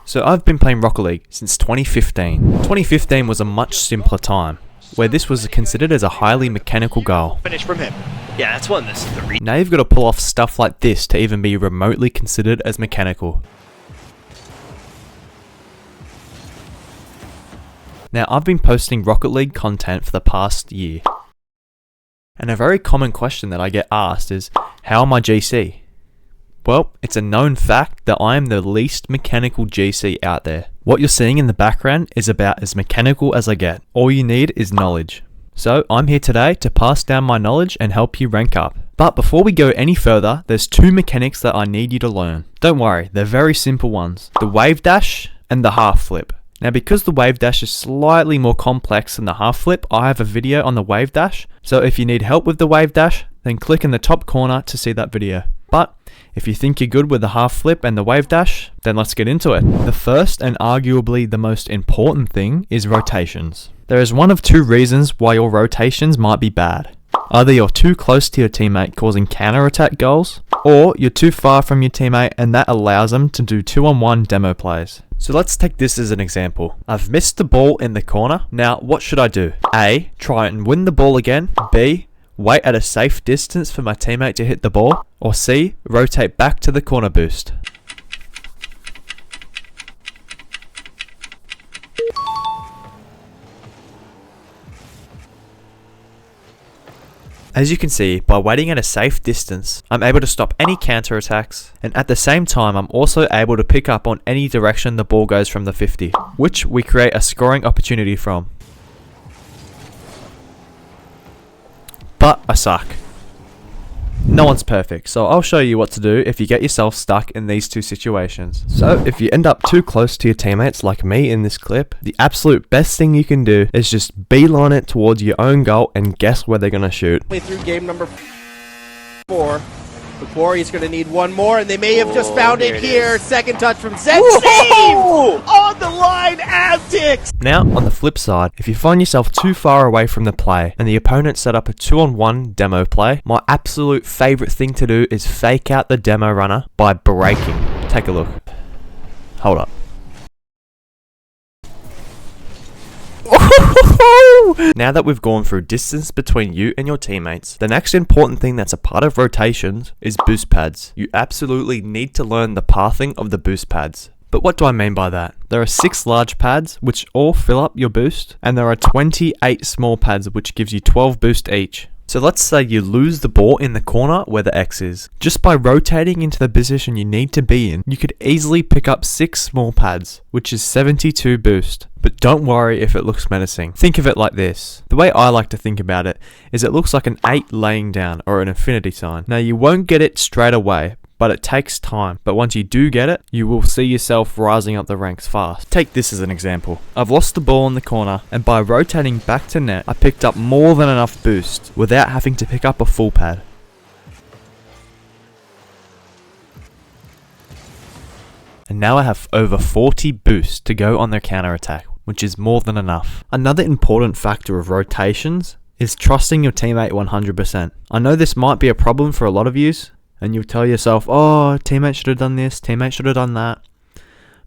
So I've been playing Rocket League since 2015. 2015 was a much simpler time, where this was considered as a highly mechanical goal. Finish from him. Yeah, that's one. This is the Now you've got to pull off stuff like this to even be remotely considered as mechanical. Now I've been posting Rocket League content for the past year. And a very common question that I get asked is, how am I GC? Well, it's a known fact that I am the least mechanical GC out there. What you're seeing in the background is about as mechanical as I get. All you need is knowledge. So I'm here today to pass down my knowledge and help you rank up. But before we go any further, there's two mechanics that I need you to learn. Don't worry, they're very simple ones. The wave dash and the half flip. Now because the wave dash is slightly more complex than the half flip, I have a video on the wave dash. So if you need help with the wave dash, then click in the top corner to see that video. But if you think you're good with the half flip and the wave dash, then let's get into it. The first and arguably the most important thing is rotations. There is one of two reasons why your rotations might be bad. Either you're too close to your teammate causing counter-attack goals, or you're too far from your teammate and that allows them to do 2-on-1 demo plays. So let's take this as an example. I've missed the ball in the corner. Now what should I do? A, try and win the ball again. B, wait at a safe distance for my teammate to hit the ball. Or C, rotate back to the corner boost. As you can see, by waiting at a safe distance, I'm able to stop any counter-attacks, and at the same time I'm also able to pick up on any direction the ball goes from the 50, which we create a scoring opportunity from. But I suck. No one's perfect, so I'll show you what to do if you get yourself stuck in these two situations. So if you end up too close to your teammates like me in this clip, the absolute best thing you can do is just beeline it towards your own goal and guess where they're gonna shoot. through game number 4. The Quarry's going to need one more, and they may have just found it here. Second touch from Zed. Save! On the line, Aztecs! Now, on the flip side, if you find yourself too far away from the play and the opponent set up a 2-on-1 demo play, my absolute favorite thing to do is fake out the demo runner by braking. Take a look. Hold up. Now that we've gone through distance between you and your teammates, the next important thing that's a part of rotations is boost pads. You absolutely need to learn the pathing of the boost pads. But what do I mean by that? There are 6 large pads which all fill up your boost, and there are 28 small pads which gives you 12 boost each. So let's say you lose the ball in the corner where the X is. Just by rotating into the position you need to be in, you could easily pick up 6 small pads, which is 72 boost. But don't worry if it looks menacing. Think of it like this. The way I like to think about it is it looks like an 8 laying down or an infinity sign. Now you won't get it straight away, but it takes time. But once you do get it, you will see yourself rising up the ranks fast. Take this as an example. I've lost the ball in the corner, and by rotating back to net, I picked up more than enough boost without having to pick up a full pad. And now I have over 40 boosts to go on their counter attack, which is more than enough. Another important factor of rotations is trusting your teammate 100%. I know this might be a problem for a lot of yous, and you'll tell yourself, oh, teammate should have done this, teammate should have done that.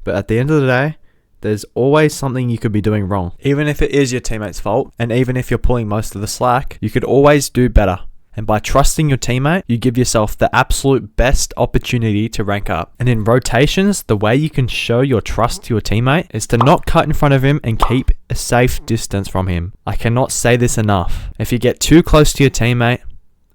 But at the end of the day, there's always something you could be doing wrong. Even if it is your teammate's fault, and even if you're pulling most of the slack, you could always do better. And by trusting your teammate, you give yourself the absolute best opportunity to rank up. And in rotations, the way you can show your trust to your teammate is to not cut in front of him and keep a safe distance from him. I cannot say this enough. If you get too close to your teammate,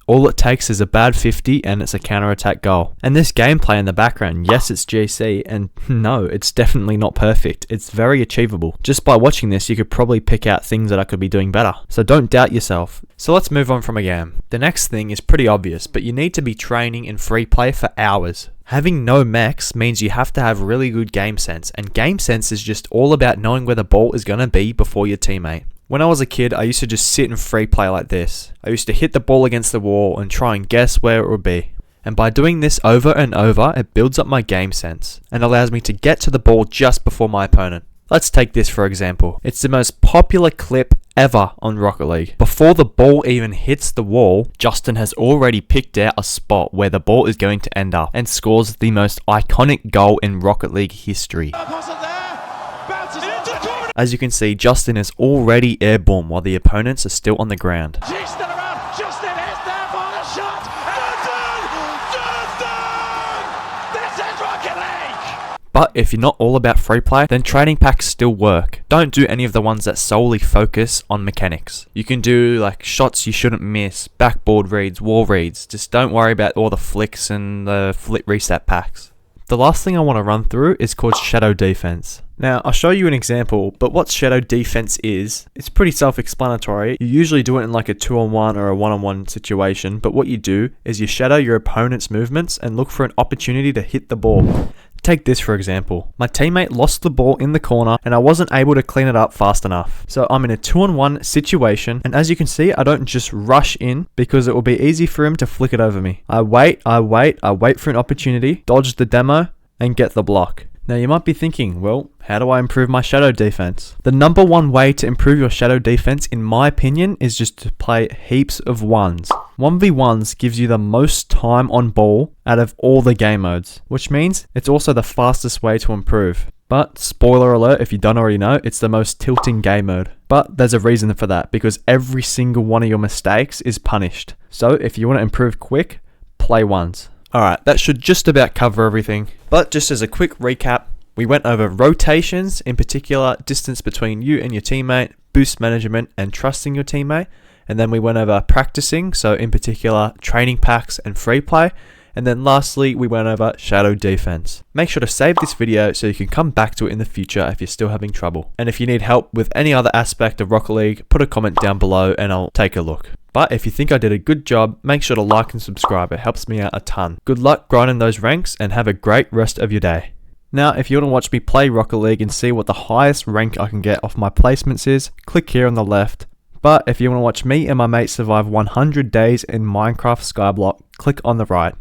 all it takes is a bad 50 and it's a counter-attack goal. And this gameplay in the background, yes it's GC, and no, it's definitely not perfect. It's very achievable. Just by watching this, you could probably pick out things that I could be doing better. So don't doubt yourself. So let's move on from a game. The next thing is pretty obvious, but you need to be training in free play for hours. Having no mechs means you have to have really good game sense, and game sense is just all about knowing where the ball is going to be before your teammate. When I was a kid, I used to just sit in free play like this. I used to hit the ball against the wall and try and guess where it would be. And by doing this over and over, it builds up my game sense and allows me to get to the ball just before my opponent. Let's take this for example. It's the most popular clip ever on Rocket League. Before the ball even hits the wall, Justin has already picked out a spot where the ball is going to end up and scores the most iconic goal in Rocket League history. As you can see, Justin is already airborne while the opponents are still on the ground. She's still around. Justin is there for the shot. Justin! This is Rocket League! But if you're not all about free play, then training packs still work. Don't do any of the ones that solely focus on mechanics. You can do like shots you shouldn't miss, backboard reads, wall reads. Just don't worry about all the flicks and the flick reset packs. The last thing I want to run through is called shadow defense. Now, I'll show you an example, but what shadow defense is, it's pretty self-explanatory. You usually do it in like a 2-on-1 or a 1-on-1 situation, but what you do is you shadow your opponent's movements and look for an opportunity to hit the ball. Take this for example. My teammate lost the ball in the corner and I wasn't able to clean it up fast enough. So I'm in a 2-on-1 situation, and as you can see, I don't just rush in because it will be easy for him to flick it over me. I wait for an opportunity, dodge the demo, and get the block. Now you might be thinking, well, how do I improve my shadow defense? The number one way to improve your shadow defense, in my opinion, is just to play heaps of ones. 1v1s gives you the most time on ball out of all the game modes, which means it's also the fastest way to improve. But spoiler alert, if you don't already know, it's the most tilting game mode. But there's a reason for that, because every single one of your mistakes is punished. So if you want to improve quick, play ones. Alright, that should just about cover everything. But just as a quick recap, we went over rotations, in particular distance between you and your teammate, boost management and trusting your teammate. And then we went over practicing, so in particular training packs and free play. And then lastly, we went over shadow defense. Make sure to save this video so you can come back to it in the future if you're still having trouble. And if you need help with any other aspect of Rocket League, put a comment down below and I'll take a look. But if you think I did a good job, make sure to like and subscribe. It helps me out a ton. Good luck grinding those ranks and have a great rest of your day. Now, if you want to watch me play Rocket League and see what the highest rank I can get off my placements is, click here on the left. But if you want to watch me and my mates survive 100 days in Minecraft Skyblock, click on the right.